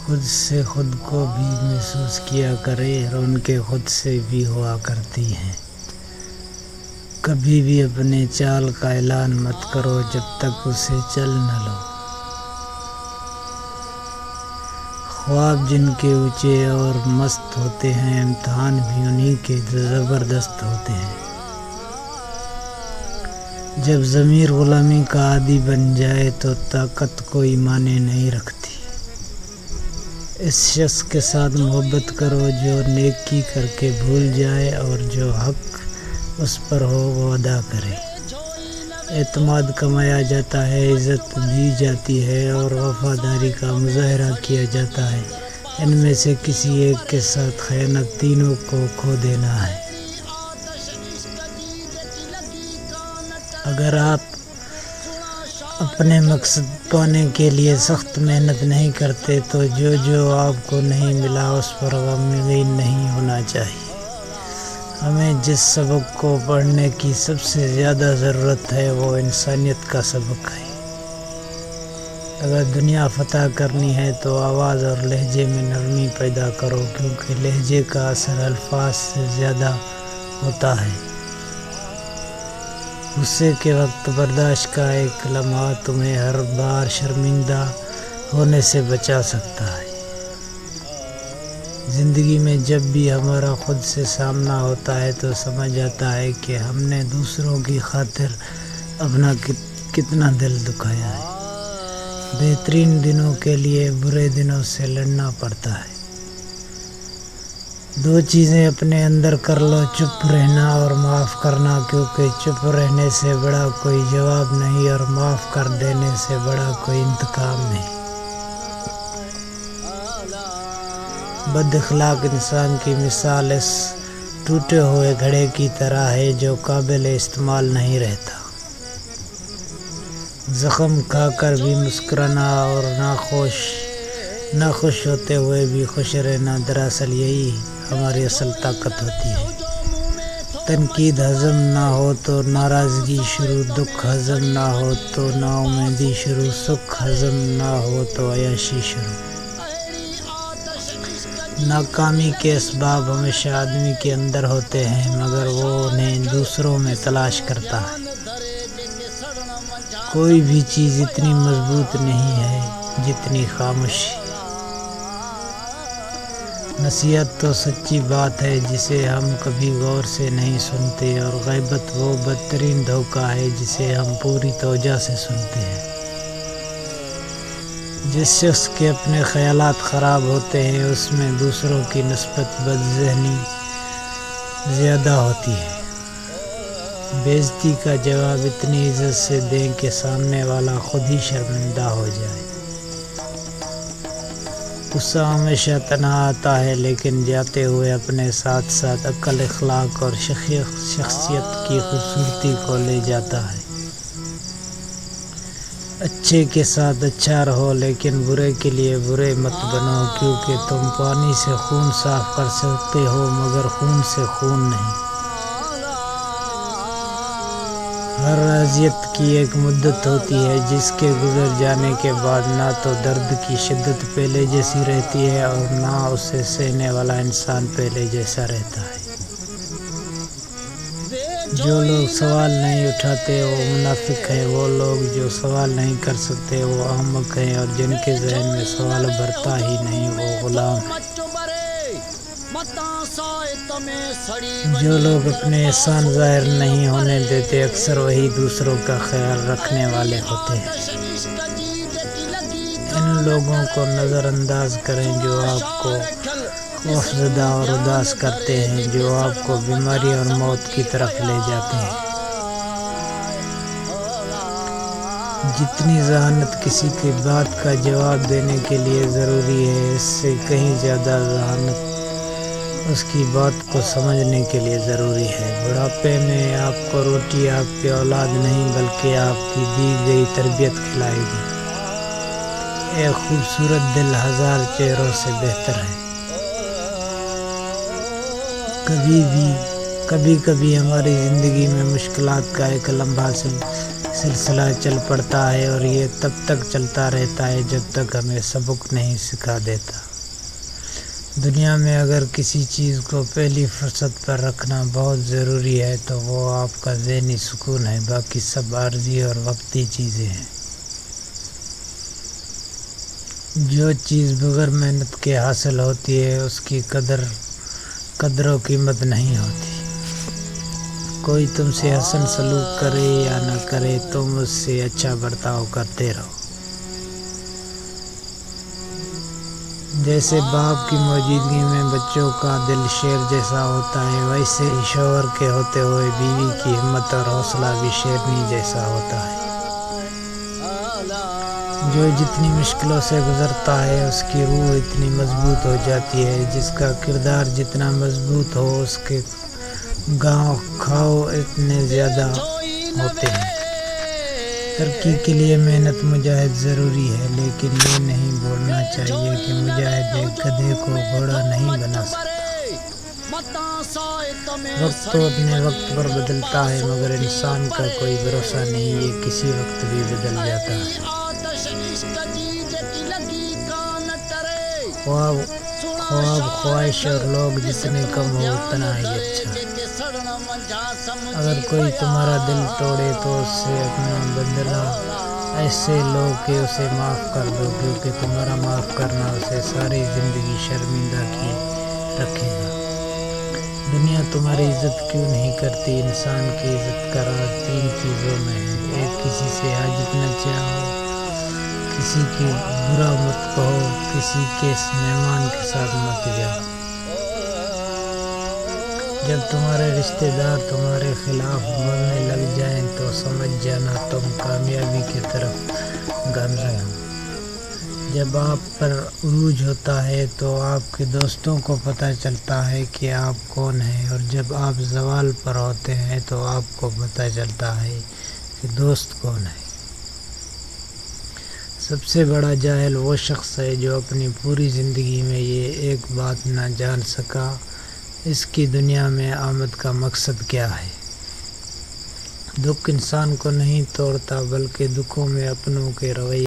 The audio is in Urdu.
خود سے خود کو بھی محسوس کیا کرے، رونقیں خود سے بھی ہوا کرتی ہیں۔ کبھی بھی اپنے چال کا اعلان مت کرو جب تک اسے چل نہ لو۔ خواب جن کے اونچے اور مست ہوتے ہیں، امتحان بھی انہی کے زبردست ہوتے ہیں۔ جب ضمیر غلامی کا عادی بن جائے تو طاقت کوئی معنی نہیں رکھتی۔ اس شخص کے ساتھ محبت کرو جو نیکی کر کے بھول جائے اور جو حق اس پر ہو وہ ادا کرے۔ اعتماد کمایا جاتا ہے، عزت دی جاتی ہے اور وفاداری کا مظاہرہ کیا جاتا ہے۔ ان میں سے کسی ایک کے ساتھ خیانت تینوں کو کھو دینا ہے۔ اگر آپ اپنے مقصد پانے کے لیے سخت محنت نہیں کرتے تو جو آپ کو نہیں ملا اس پر غمگین نہیں ہونا چاہیے۔ ہمیں جس سبق کو پڑھنے کی سب سے زیادہ ضرورت ہے وہ انسانیت کا سبق ہے۔ اگر دنیا فتح کرنی ہے تو آواز اور لہجے میں نرمی پیدا کرو، کیونکہ لہجے کا اثر الفاظ سے زیادہ ہوتا ہے۔ غصے کے وقت برداشت کا ایک لمحہ تمہیں ہر بار شرمندہ ہونے سے بچا سکتا ہے۔ زندگی میں جب بھی ہمارا خود سے سامنا ہوتا ہے تو سمجھ آتا ہے کہ ہم نے دوسروں کی خاطر اپنا کتنا دل دکھایا ہے۔ بہترین دنوں کے لیے برے دنوں سے لڑنا پڑتا ہے۔ دو چیزیں اپنے اندر کر لو، چپ رہنا اور معاف کرنا، کیونکہ چپ رہنے سے بڑا کوئی جواب نہیں اور معاف کر دینے سے بڑا کوئی انتقام نہیں۔ بد اخلاق انسان کی مثال اس ٹوٹے ہوئے گھڑے کی طرح ہے جو قابل استعمال نہیں رہتا۔ زخم کھا کر بھی مسکرانا اور ناخوش ہوتے ہوئے بھی خوش رہنا، دراصل یہی ہماری اصل طاقت ہوتی ہے۔ تنقید ہضم نہ ہو تو ناراضگی شروع، دکھ ہضم نہ ہو تو نا امیدی شروع، سکھ ہضم نہ ہو تو عیاشی شروع۔ ناکامی کے اسباب ہمیشہ آدمی کے اندر ہوتے ہیں، مگر وہ انہیں دوسروں میں تلاش کرتا ہے۔ کوئی بھی چیز اتنی مضبوط نہیں ہے جتنی خاموشی۔ نصیحت تو سچی بات ہے جسے ہم کبھی غور سے نہیں سنتے، اور غیبت وہ بدترین دھوکہ ہے جسے ہم پوری توجہ سے سنتے ہیں۔ جس شخص کے اپنے خیالات خراب ہوتے ہیں اس میں دوسروں کی نسبت بد ذہنی زیادہ ہوتی ہے۔ بےعزتی کا جواب اتنی عزت سے دیں کہ سامنے والا خود ہی شرمندہ ہو جائے۔ غصہ ہمیشہ تنہا آتا ہے لیکن جاتے ہوئے اپنے ساتھ ساتھ عقل، اخلاق اور شخصیت کی خوبصورتی کو لے جاتا ہے۔ اچھے کے ساتھ اچھا رہو لیکن برے کے لیے برے مت بنو، کیونکہ تم پانی سے خون صاف کر سکتے ہو مگر خون سے خون نہیں۔ ہر اذیت کی ایک مدت ہوتی ہے جس کے گزر جانے کے بعد نہ تو درد کی شدت پہلے جیسی رہتی ہے اور نہ اسے سہنے والا انسان پہلے جیسا رہتا ہے۔ جو لوگ سوال نہیں اٹھاتے وہ منافق ہیں، وہ لوگ جو سوال نہیں کر سکتے وہ احمق ہیں، اور جن کے ذہن میں سوال بھرتا ہی نہیں وہ غلام ہیں۔ جو لوگ اپنے احسان ظاہر نہیں ہونے دیتے اکثر وہی دوسروں کا خیال رکھنے والے ہوتے ہیں۔ ان لوگوں کو نظر انداز کریں جو آپ کو خوفزدہ اور اداس کرتے ہیں، جو آپ کو بیماری اور موت کی طرف لے جاتے ہیں۔ جتنی ذہانت کسی کی بات کا جواب دینے کے لیے ضروری ہے، اس سے کہیں زیادہ ذہانت اس کی بات کو سمجھنے کے لیے ضروری ہے۔ بڑھاپے میں آپ کو روٹی آپ کی اولاد نہیں بلکہ آپ کی دی گئی تربیت کھلائے گی۔ ایک خوبصورت دل ہزار چہروں سے بہتر ہے۔ کبھی کبھی ہماری زندگی میں مشکلات کا ایک لمحہ سلسلہ چل پڑتا ہے اور یہ تب تک چلتا رہتا ہے جب تک ہمیں سبق نہیں سکھا دیتا۔ دنیا میں اگر کسی چیز کو پہلی فرصت پر رکھنا بہت ضروری ہے تو وہ آپ کا ذہنی سکون ہے، باقی سب عارضی اور وقتی چیزیں ہیں۔ جو چیز بغیر محنت کے حاصل ہوتی ہے اس کی قدر و قیمت نہیں ہوتی۔ کوئی تم سے حسن سلوک کرے یا نہ کرے تم اس سے اچھا برتاؤ کرتے رہو۔ جیسے باپ کی موجودگی میں بچوں کا دل شیر جیسا ہوتا ہے، ویسے ہی شوہر کے ہوتے ہوئے بیوی کی ہمت اور حوصلہ بھی شیرنی جیسا ہوتا ہے۔ جو جتنی مشکلوں سے گزرتا ہے اس کی روح اتنی مضبوط ہو جاتی ہے، جس کا کردار جتنا مضبوط ہو اس کے گاؤں کھاؤ اتنے زیادہ ہوتے ہیں۔ ترقی کے لیے محنت مجاہد ضروری ہے، لیکن یہ نہیں بولنا چاہیے کہ مجاہد ایک گدھے کو گھوڑا نہیں بنا سکتا۔ وقت تو اپنے وقت پر بدلتا ہے مگر انسان کا کوئی بھروسہ نہیں، یہ کسی وقت بھی بدل جاتا ہے۔ خواب خواہش اور لوگ جتنے کم ہو اتنا ہی اچھا۔ اگر کوئی تمہارا دل توڑے تو اس سے اپنا بدلہ ایسے لو کہ اسے معاف کر دو، کیونکہ تمہارا معاف کرنا اسے ساری زندگی شرمندہ کیے رکھے گا۔ دنیا تمہاری عزت کیوں نہیں کرتی؟ انسان کی عزت کا راز 3 چیزوں میں ہے: ایک، کسی سے حاجت نہ چاہو، کسی کی برا مت کہو، کسی کے مہمان کے ساتھ مت جاؤ۔ جب تمہارے رشتہ دار تمہارے خلاف بولنے لگ جائیں تو سمجھ جانا تم کامیابی کی طرف گامزن ہو۔ جب آپ پر عروج ہوتا ہے تو آپ کے دوستوں کو پتہ چلتا ہے کہ آپ کون ہیں، اور جب آپ زوال پر ہوتے ہیں تو آپ کو پتہ چلتا ہے کہ دوست کون ہے۔ سب سے بڑا جاہل وہ شخص ہے جو اپنی پوری زندگی میں یہ ایک بات نہ جان سکا: اس کی دنیا میں آمد کا مقصد کیا ہے۔ دکھ انسان کو نہیں توڑتا بلکہ دکھوں میں اپنوں کے رویے